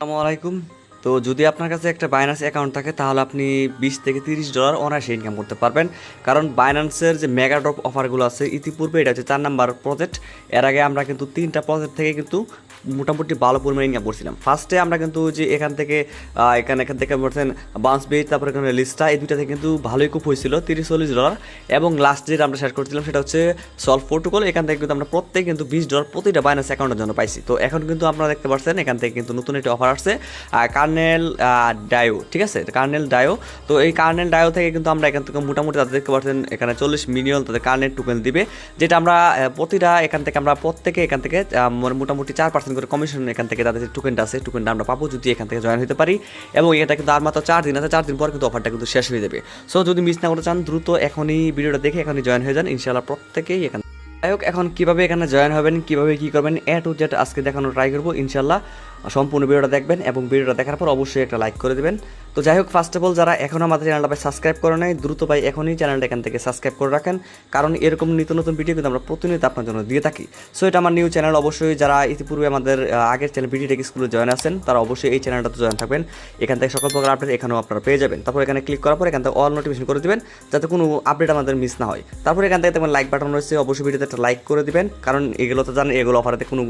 আসসালামু আলাইকুম। তো যদি আপনার কাছে একটা বাইন্যান্স অ্যাকাউন্ট থাকে তাহলে আপনি $20 থেকে $30 অনায়াসে ইনকাম করতে পারবেন। কারণ বাইন্যান্সের যে মেগা ড্রপ অফারগুলো আছে ইতিপূর্বে এটা হচ্ছে 4 নাম্বার প্রজেক্ট। এর আগে আমরা কিন্তু 3টা প্রজেক্ট থেকে কিন্তু মোটামুটি ভালো পরিমাণে ইনকাম করছিলাম। ফার্স্টে আমরা কিন্তু যে এখান থেকে এখান থেকে বলছেন বাউন্স বেট, তারপরে এখানে লিস্টা, এই দুইটা থেকে কিন্তু ভালোই খুব হয়েছিল $30-40। এবং লাস্ট যেটা আমরা শেয়ার করছিলাম সেটা হচ্ছে সলভ প্রোটোকল। এখান থেকে কিন্তু আমরা প্রত্যেক কিন্তু $20 প্রতিটা বাইন্যান্স অ্যাকাউন্টের জন্য পাইছি। তো এখন কিন্তু আপনারা দেখতে পাচ্ছেন এখান থেকে কিন্তু নতুন একটি অফার আসছে, কার্নেল ডায়ো। ঠিক আছে, কার্নেল ডায়ো। তো এই কার্নেল ডায়ো থেকে কিন্তু আমরা এখান থেকে মোটামুটি তাদের দেখতে পাচ্ছেন এখানে 40 মিলিয়ন তাদের কার্নেল টোকেন দিবে, যেটা আমরা প্রতিটা এখান থেকে আমরা প্রত্যেকে এখান থেকে মোটামুটি 4% করে কমিশন এখান থেকে তাদের যে টোকেনটা আছে টোকেনটা আমরা পাবো যদি এখান থেকে জয়েন হতে পারি। এবং এটা কিন্তু আর মাত্র 4 দিন আছে, 4 দিন পর কিন্তু অফারটা কিন্তু শেষ হয়ে যাবে। সো যদি মিস না করতে চান দ্রুত এখনই ভিডিওটা দেখে এখনই জয়েন হয়ে যান, ইনশাআল্লাহ প্রত্যেকেই এখানে। যাই হোক, এখন কীভাবে এখানে জয়েন হবেন, কীভাবে কী করবেন, এ টু জেড আজকে দেখানোর ট্রাই করবো ইনশাআল্লাহ। সম্পূর্ণ ভিডিওটা দেখবেন এবং ভিডিওটা দেখার পর অবশ্যই একটা লাইক করে দেবেন। তো যাই হোক, ফার্স্ট অফ অল যারা এখনও আমাদের চ্যানেলটা সাবস্ক্রাইব করে নেয় দ্রুত ভাই এখনই চ্যানেলটা এখান থেকে সাবস্ক্রাইব করে রাখেন, কারণ এরকম নিত্য নতুন ভিডিও কিন্তু আমরা প্রতিনিয়ত আপনার জন্য দিয়ে থাকি। সো এটা আমার নিউ চ্যানেল, অবশ্যই যারা ইতিপূর্বে আমাদের আগের চ্যানেল বিডি টেক স্কুলে জয়েন আছেন তারা অবশ্যই এই চ্যানেলটাতে জয়েন থাকবেন। এখান থেকে সকল প্রকার আপডেট এখানেও আপনারা পেয়ে যাবেন। তারপর এখানে ক্লিক করার পর এখান থেকে অল নোটিফিকেশন করে দেবেন যাতে কোনো আপডেট আমাদের মিস না হয়। তারপর এখান থেকে তেমন লাইক বাটন রয়েছে, অবশ্যই ভিডিওতে একটা লাইক করে দিবেন, কারণ এগুলো তো জানেন এগুলো অফারেতে কোনো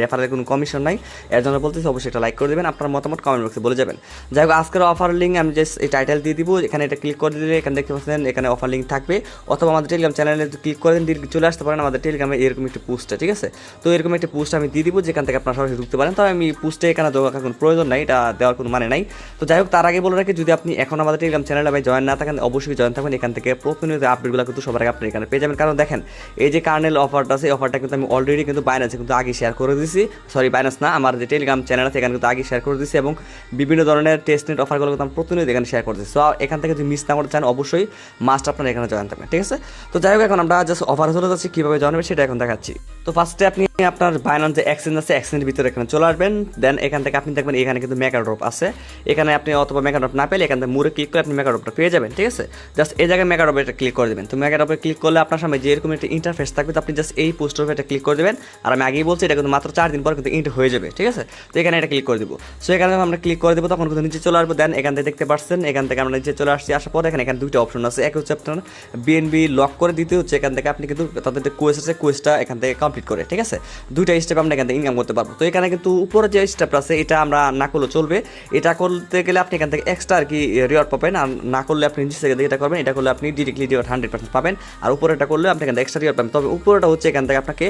রেফারের কোনো কমিশন নাই। এর জন্য বলতেছি অবশ্যই একটা লাইক করে দেবেন, আপনার মতামত কমেন্ট বক্সে বলে যাবেন। যাই হোক, আজকের অফার লিঙ্ক আমি জাস্ট এই টাইটেল দিয়ে দিব, এখানে এটা ক্লিক করে দিলে এখানে দেখতে পাচ্ছেন এখানে অফার লিঙ্ক থাকবে, অথবা আমাদের টেলিগ্রাম চ্যানেলে ক্লিক করে দিন, চলে আসতে পারেন আমাদের টেলিগ্রামে এরকম একটি পোস্টে। ঠিক আছে, তো এরকম একটি পোস্ট আমি দিয়ে দিব যেখান থেকে আপনারা সরাসরি ঢুকতে পারেন। তবে আমি পোস্টে এখানে দেওয়ার কোনো প্রয়োজন নাই, এটা দেওয়ার কোনো মানে নাই। তো যাই হোক, তার আগে বলে রাখি যদি আপনি এখন আমাদের টেলিগ্রাম চ্যানেলে ভাই জয়েন না থাকেন অবশ্যই জয়েন থাকবেন। এখান থেকে প্রতিনিয়ত আপডেটগুলো কিন্তু সবার আগে আপনি এখানে পেয়ে যাবেন। কারণ দেখেন এই যে কার্নেল অফারটা আছে, এই অফারটা কিন্তু আমি অলরেডি কিন্তু বাইন্যান্সে কিন্তু আগে শেয়ার করে দিয়েছি, সরি বাইন্যান্স না, আমার যে টেলিগ্রাম চ্যানেল আছে এখানে কিন্তু আগে শেয়ার করে দিয়েছি, এবং বিভিন্ন ধরনের টেস্ট নেট অফারগুলো কিন্তু আমি প্রতিনিয়ত এখানে শেয়ার করছি। সো এখান থেকে যদি মিস না করতে চান অবশ্যই মাস্ট আপনারা এখানে জয়েন থাকবেন। ঠিক আছে, তো যাই হোক এখন আমরা জাস্ট অফারে চলে যাচ্ছি, কীভাবে জয়েন হবে সেটা এখন দেখাচ্ছি। তো ফার্স্টে আপনি আপনার বাইন্যান্স যে এক্সচেঞ্জ আছে এক্সচেঞ্জের ভিতরে এখানে চলে আসবেন। দেন এখান থেকে আপনি দেখবেন এখানে কিন্তু মেগা ড্রপ আছে, এখানে আপনি অথবা মেগা ড্রপ না পেলে এখান থেকে মুড়ে ক্লিক করে আপনি মেগা ড্রপটা পেয়ে যাবেন। ঠিক আছে, জাস্ট এই জায়গায় মেগা ড্রপে এটা ক্লিক করে দেবেন। তো মেগা ড্রপে ক্লিক করলে আপনার সামনে যে এরকম একটা ইন্টারফেস থাকবে, তো আপনি জাস্ট এই পোস্টার এটা ক্লিক করে দেবেন। আর আমি আগেই বলছি এটা কিন্তু মাত্র 4 দিন পর কিন্তু ইন্ট হয়ে যাবে। ঠিক আছে, তো এখানে এটা ক্লিক করে দেবো। সো এখানে আমরা ক্লিক করে দেবো, তখন কিন্তু নিচে চলে আসবো। দেন এখান থেকে দেখতে পাচ্ছেন এখান থেকে আমরা নিচে চলে আসছি, আসার পর এখানে দুইটা অপশন আছে, এক হচ্ছে আপনার বিএনবি লক করে, দিতে হচ্ছে এখান থেকে আপনি কিন্তু তাদের যে কোয়েস্ট আছে কোয়েস্টটা এখান থেকে কমপ্লিট করে। ঠিক আছে, দুইটা স্টেপ আমরা এখান থেকে ইনকাম করতে পারবো। তো এখানে কিন্তু উপরে যে স্টেপটা আছে এটা আমরা না করলেও চলবে, এটা করতে গেলে আপনি এখান থেকে এক্সট্রা আর কি রিওয়ার্ড পাবেন, আর না করলে আপনি নিচে থেকে এটা করবেন, এটা করলে আপনি ডিরেক্টলি রিওয়ার্ড 100% পাবেন, আর উপরেটা করলে আপনি এখান থেকে এক্সট্রা রিওয়ার্ড পাবেন। তবে উপরেটা হচ্ছে এখান থেকে আপনাকে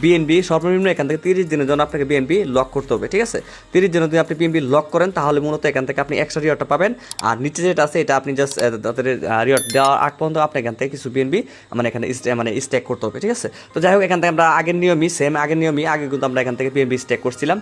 বিএনবি সর্বনিম্ন এখান থেকে 30 দিনের জন্য আপনাকে বিএনবি লক করতে হবে। ঠিক আছে, 30 দিনের যদি আপনি বিএনবি লক করেন তাহলে মূলত এখান থেকে আপনি এক্সট্রা রিওয়ার্ডটা পাবেন। আর নিচে যেটা আছে এটা আপনি জাস্ট তাদের রিওয়ার্ড দেওয়ার আগ পর্যন্ত আপনি এখান থেকে কিছু বিএনবি মানে এখানে স্ট্যাক করতে হবে। ঠিক আছে, তো যাই হোক এখান থেকে আমরা আগের নিয়মই সেম, আগের নিয়মই আগে কিন্তু আমরা এখান থেকে বিএনবি স্ট্যাক করছিলাম।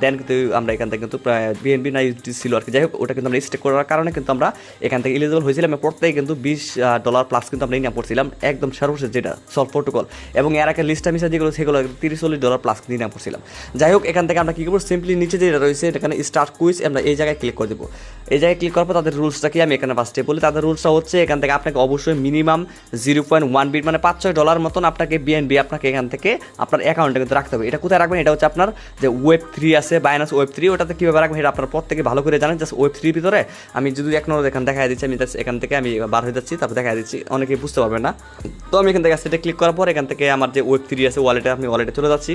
দেন কিন্তু আমরা এখান থেকে কিন্তু বিএনবি না ছিল আর কি। যাই হোক, ওটা কিন্তু আমরা স্ট্যাক করার কারণে কিন্তু আমরা এখান থেকে এলিজিবল হয়েছিলাম, প্রত্যেকে কিন্তু $20 প্লাস কিন্তু আমরা ইনকাম করছিলাম একদম সর্বশেষ যেটা সলভ প্রোটোকল, এবং এর আগে লিস্টা মিসা যেগুলো সেগুলো $30-40 প্লাস কিন্তু ইনকাম করছিলাম। যাই হোক, এখান থেকে আমরা কী করবো, সিম্পলি নিচে যেটা রয়েছে এখানে স্টার্ট কুইজ, আমরা এই জায়গায় ক্লিক করে দেবো। এই জায়গায় ক্লিক করার পর তাদের রুলসটা কি আমি এখানে ফার্স্টে বলি। তাদের রুলসটা হচ্ছে এখান থেকে আপনাকে অবশ্যই মিনিমাম 0.1 বিট মানে $5-6 মতন আপনাকে বিএনবি আপনাকে এখান থেকে আপনার অ্যাকাউন্টে কিন্তু রাখতে হবে। এটা কোথায় রাখবেন, এটা হচ্ছে আপনার যে Web3 আছে বাইন্যান্স Web3, ওটাতে কীভাবে রাখবেন এটা আপনারা প্রত্যেকে ভালো করে জানেন। জাস্ট Web3 ভিতরে আমি যদি এক নম্বর এখানে দেখা দিচ্ছি, আমি জাস্ট এখান থেকে আমি বার হয়ে যাচ্ছি, তারপর দেখা দিচ্ছি, অনেকেই বুঝতে পারবেন না। তো আমি এখান থেকে সেটা ক্লিক করার পর এখান থেকে আমার যে Web3 আছে ওয়ালেটে আমি ওয়ালেটে চলে যাচ্ছি।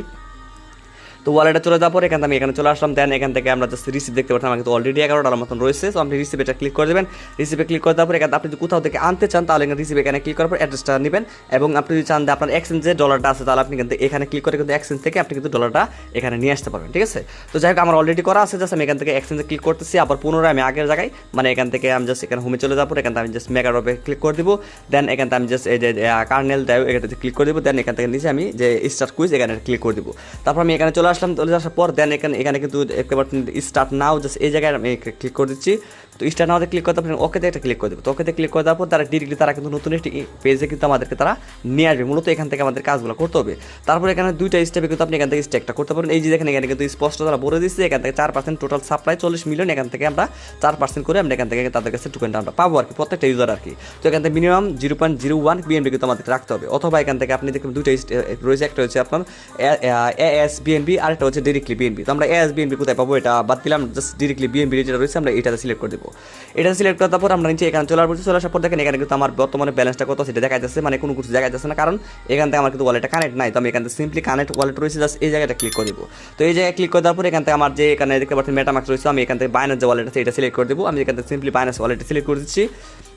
তো ওয়ালেটে চলে যাওয়ার পর এখান থেকে আমি এখানে চলে আসলাম। দেন এখান থেকে আমরা জাস্ট রিসিভ দেখতে পাচ্ছি, আমার কিন্তু অলরেডি $11 মতন রয়েছে। তো আপনি রিসিভ এটা ক্লিক করে দেবেন। রিসিভে ক্লিক করে দেওয়ার পর এখানে আপনি যদি কোথাও থেকে আনতে চান তাহলে এখানে রিসিভ এখানে ক্লিক করার পর অ্যাড্রেসটা নেবেন, এবং আপনি যদি চান যে আপনার এক্সচেঞ্জে ডলারটা আছে তাহলে আপনি কিন্তু এখানে ক্লিক করে কিন্তু এক্সচেঞ্জ থেকে আপনি কিন্তু ডলারটা এখানে নিয়ে আসতে পারবেন। ঠিক আছে, তো যাই হোক আমার অলরেডি করা আছে, জাস্ট আমি এখান থেকে এক্সচেঞ্জে ক্লিক করতেছি, আবার পুনরায় আমি আগের জায়গায় মানে এখান থেকে আমি জাস্ট এখানে হোমে চলে যাওয়ার পর এখান থেকে আমি জাস্ট মেগা ড্রপে ক্লিক করে দিব। দেন এখান থেকে আমি জাস্ট এই যে কার্নেল ডায়ো এখানে ক্লিক করে দিব। দেন এখান থেকে নিচে আমি যে স্টার্ট কুইজ এখানে ক্লিক করে দিব। তারপর আমি এখানে চলে আসলাম, চলে আসার পর দেন এখানে কিন্তু দেখতে পাচ্ছেন স্টার্ট নাও, জাস্ট এই জায়গায় আমি ক্লিক করে দিচ্ছি। তো স্টার্ট নাওতে ক্লিক করতে আপনি ওকেতে একটা ক্লিক করে দেবো। তো ওকেতে ক্লিক করে দেওয়ার পর তারা ডিরেক্টলি তারা কিন্তু নতুন একটি পেজে কিন্তু আমাদেরকে তারা নিয়ে আসবে। মূলত এখান থেকে আমাদের কাজগুলো করতে হবে। তারপর এখানে দুইটা স্টেপে কিন্তু আপনি এখান থেকে স্টেকটা করতে পারেন। এই যে দেখেন এখানে কিন্তু স্পষ্ট তারা বলে দিচ্ছে এখান থেকে 4% টোটাল সাপ্লাই 40 মিলিয়ন, এখান থেকে আমরা 4% করে আমরা এখান থেকে তাদের কাছে টোকেনটা আমরা পাবো আর কি, প্রত্যেকটা ইউজার আর কি। তো এখান থেকে মিনিমাম 0.01 বিএনবি কিন্তু আমাদের রাখতে হবে, অথবা এখান থেকে আপনি দেখবেন দুইটা রয়েছে, একটা হচ্ছে আপনার এএস বিএনবি আর একটা হচ্ছে ডিরেক্টলি বিএনবি। তো আমরা এএস বিএনবি কোথায় পাবো এটা বাদ দিলাম, জাস্ট ডিরেক্টলি বিএনবি যেটা রয়েছে আমরা এটাতে সিলেক্ট করে দেবো। এটা সিলেক্ট করার পর আমরা নিচে এখানে চলে আসার পর দেখেন এখানে কিন্তু আমার বর্তমানে ব্যালেন্সটা কত সেটা দেখা যাচ্ছে, মানে কোনো কিছু দেখা যাচ্ছে না, কারণ এখান থেকে আমার কিন্তু ওয়ালেটটা কানেক্ট নাই। তো আমি এখান থেকে সিম্পলি কানেক্ট ওয়ালেট রয়েছে, জাস্ট এই জায়গাটা ক্লিক করে দেবো। তো এই জায়গায় ক্লিক করে দেওয়ার পর এখান থেকে আমার যে এখানে দেখতে পাচ্ছেন মেটামাক্স রয়েছে, আমি এখান থেকে বাইনান্স যে ওয়ালেট আছে এটা সিলেক্ট করে দেবো। আমি এখান থেকে সিম্পলি বাইনান্স ওয়ালেট সিলেক্ট করে দিচ্ছি।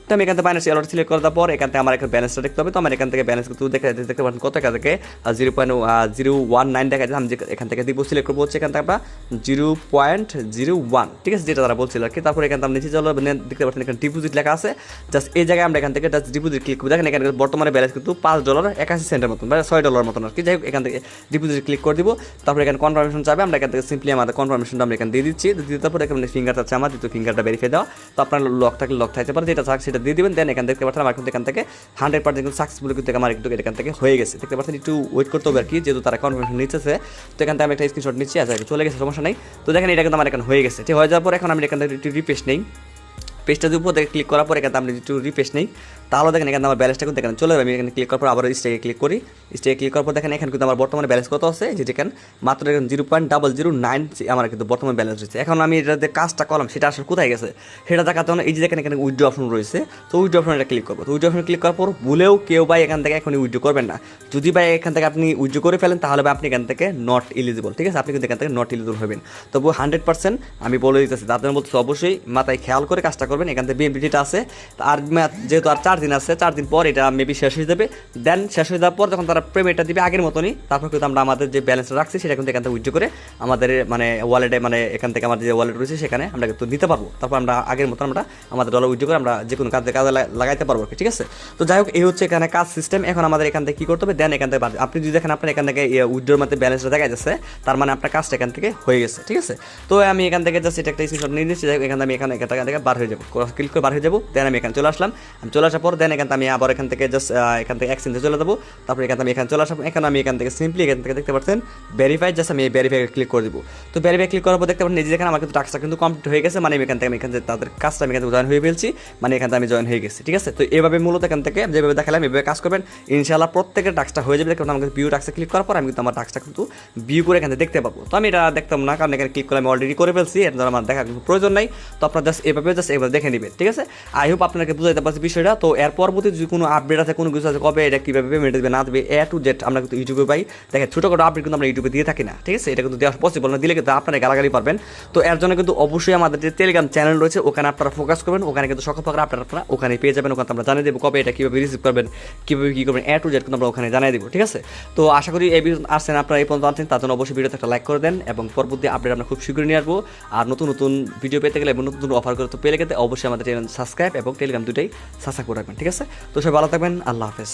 তো আমি এখান থেকে বাইনান্স ওয়ালেট সিলেক্ট করার পর এখান থেকে আমার একটা ব্যালেন্সটা দেখতে হবে। তো আমার এখান থেকে ব্যালেন্স কিন্তু দেখতে পাচ্ছেন কত টাকা থেকে 0.019 দেখা যাচ্ছে। আমি এখান থেকে দিব সিলেক্ট করবো হচ্ছে এখান থেকে আমরা 0.01, ঠিক আছে, যেটা তারা বলছিল আর কি। তারপর এখান থেকে আমরা নিচে চলো দেখতে পাচ্ছেন এখানে ডিপোজিট লেখা আছে, জাস্ট এই জায়গায় আমরা এখান থেকে জাস্ট ডিপোজিট ক্লিক করবো। দেখেন এখানে বর্তমানে ব্যালেন্স কিন্তু $5.81 মতন, বা $6 মতন আর কি। যাই হোক এখান থেকে ডিপোজিট ক্লিক করে দিব। তারপর এখানে কনফার্মেশন চাবে, আমরা এখান থেকে সিম্পলি আমাদের কনফার্মেশনটা আমরা এখানে দিয়ে দিচ্ছি। তারপর এখানে ফিঙ্গার আছে আমার, যেহেতু ফিঙ্গারটা ভেরিফাই দেওয়া, তো আপনার লক থাকলে লক থাকতে পারে, যেটা থাক সেটা দিয়ে দিবেন। দেন এখান দেখতে পাচ্ছেন আমার কিন্তু এখান থেকে 100% কিন্তু সাকসেসফুল কিন্তু আমার কিন্তু এখান থেকে হয়ে গেছে। দেখতে পাচ্ছেন একটু ওয়েট করতে হবে আর কি, যেহেতু তারা কনফার্মেশন নিচ্ছে। তো এখান থেকে আমি একটা স্ক্রিনশট নিচ্ছি, আচ্ছা চলে গেছে, সমস্যা নেই। তো দেখেন এটা কিন্তু আমার এখানে হয়ে গেছে। ঠিক হয়ে যাওয়ার পর এখন আমি এখান থেকে একটু রিফ্রেশ নেই, পেজটার উপর থেকে ক্লিক করার পর এখানে আমরা একটু রিফ্রেশ নেই, তাহলে দেখেন এখানে আমার ব্যালেন্সটা কিন্তু এখানে চলে যাবে। আমি এখানে ক্লিক করার পর আবার স্টেকে ক্লিক করি, স্টেকে ক্লিক করার পর দেখেন এখানে কিন্তু আমার বর্তমানে ব্যালেন্স কত আছে, যেখানে মাত্র এখানে 0.009 আমার কিন্তু বর্তমানে ব্যালেন্স রয়েছে। এখন আমি এটাতে কাজটা করলাম সেটা আসলে কোথায় গেছে সেটা দেখাতে হলে এই যে দেখেন এখানে উইথড্র অপশন রয়েছে। তো উইথড্র অপশন এটা ক্লিক করবো। তো উইথড্র অপশন ক্লিক করার পর ভুলেও কেউ ভাই এখান থেকে এখনই উইথড্র করবেন না। যদি ভাই এখান থেকে আপনি উইথড্র করে ফেলেন তাহলে ভাই আপনি এখান থেকে নট এলিজিবল, ঠিক আছে, আপনি কিন্তু এখান থেকে নট এলিজিবল হবেন। তবু 100% আমি বলে দিতেছি, তাদের বলতে অবশ্যই মাথায় খেয়াল করে কাজটা করবেন। এখান থেকে বিএনপি যেটা আছে আর যেহেতু আর 4 দিন আছে, 4 দিন পর এটা মেবি শেষ হয়ে যাবে। দেন শেষ হয়ে যাওয়ার পর যখন তারা পেমেন্টটা দিবে আগের মতনই, তারপর কিন্তু আমরা আমাদের যে ব্যালেন্সটা রাখছি সেটা কিন্তু এখান থেকে উইথড্র করে আমাদের মানে ওয়ালেটে, মানে এখান থেকে আমাদের যে ওয়ালেট রয়েছে সেখানে আমরা কিন্তু নিতে পারবো। তারপর আমরা আগের মতন আমরা আমাদের ডলার উইথড্র করে আমরা যে কোনো কাজে লাগাইতে পারবো, ঠিক আছে। তো যাই হোক এই হচ্ছে এখানে কাজ সিস্টেম। এখন আমাদের এখান থেকে কী করতে হবে, দেন এখান থেকে আপনি যদি দেখেন আপনার এখান থেকে উইথড্রোর মধ্যে ব্যালেন্সটা দেখা যাচ্ছে, তার মানে আপনার কাজটা এখান থেকে হয়ে গেছে, ঠিক আছে। তো আমি এখান থেকে জাস্ট এটা একটা স্ক্রিনশট নিয়ে নিচ্ছি। এখানে আমি এখান থেকে বার হয়ে যাবো, ক্লিক করে বার হয়ে যাবো। দেন আমি এখানে চলে আসলাম। আমি চলে আসার পর দেন এখান থেকে আমি আবার এখান থেকে জাস্ট এখান থেকে এক্সচেঞ্জে চলে যাবো। তারপর এখান থেকে আমি এখানে চলে আসবো। এখানে আমি এখান থেকে সিম্পলি এখান থেকে দেখতে পাচ্ছেন ভেরিফাই, জাস্ট আমি এই ভেরিফাই ক্লিক করে দেবো। তো ভেরিফাই ক্লিক করার পর দেখতে পাচ্ছেন নিজে দেখেন আমার কিন্তু টাস্কটা কিন্তু কমপ্লিট হয়ে গেছে, মানে এখান থেকে তাদের কাজটা আমি এখান থেকে জয়েন হয়ে ফেলছি, মানে এখান থেকে আমি জয়েন হয়ে গেছি, ঠিক আছে। তো এভাবে মূলত এখান থেকে যেভাবে দেখালাম এভাবে কাজ করবেন, ইনশাআল্লাহ প্রত্যেকের টাস্কটা হয়ে যাবে। কারণ আমাকে ভিউ টাস্কে ক্লিক করার পর আমি কিন্তু আমার টাস্কটা কিন্তু ভিউ করে এখান থেকে দেখতে পাবো। তো আমি এটা দেখতাম না, কারণ এখানে ক্লিক করে আমি অলরেডি করে ফেলছি, এর জন্য আমার দেখার কোনো প্রয়োজন নাই। তো আপনার জাস্ট এভাবে দেখে নেবেন, ঠিক আছে। আই হোপ আপনাকে বুঝাইতে পারছি বিষয়টা। তো এর পরবর্তী যদি কোনো আপডেট আছে, কোনো কিছু আছে, কবে এটা কীভাবে পেমেন্ট দেবে না দেবে, টু জেড আমরা কিন্তু ইউটিউবে পাই। দেখেন ছোটোখাটো আপডেট কিন্তু আমরা ইউটিউবে দিয়ে থাকি না, ঠিক আছে। এটা কিন্তু দেওয়া পসিবল না, দিলে কিন্তু আপনারা গালাগালি পারবেন। তো এর জন্য কিন্তু অবশ্যই আমাদের যে টেলিগ্রাম চ্যানেল রয়েছে ওখানে আপনারা ফোকাস করবেন, ওখানে কিন্তু সকল প্রকার আপনারা ওখানে পেয়ে যাবেন। ওখানে আমরা জানিয়ে দেবো কবে এটা কীভাবে রিসিভ করবেন, কীভাবে কী করবেন, টু জেড কিন্তু আমরা ওখানে জানিয়ে দেবো, ঠিক আছে। তো আশা করি এই ভিডিও আসছেন আপনারা এই পর্যন্ত আনছেন, তার জন্য অবশ্যই ভিডিওতে একটা লাইক করে দেন এবং পরবর্তী আপডেট আমরা খুব শীঘ্রই নিয়ে আসবো। আর নতুন নতুন ভিডিও পেতে গেলে এবং নতুন নতুন অফার করতে পেলে গেলে অবশ্যই আমাদের চ্যানেল সাবস্ক্রাইব এবং টেলিগ্রাম দুটাই সাবস্ক্রাইব করে রাখবেন, ঠিক আছে। তো সবাই ভালো থাকবেন, আল্লাহ হাফেজ।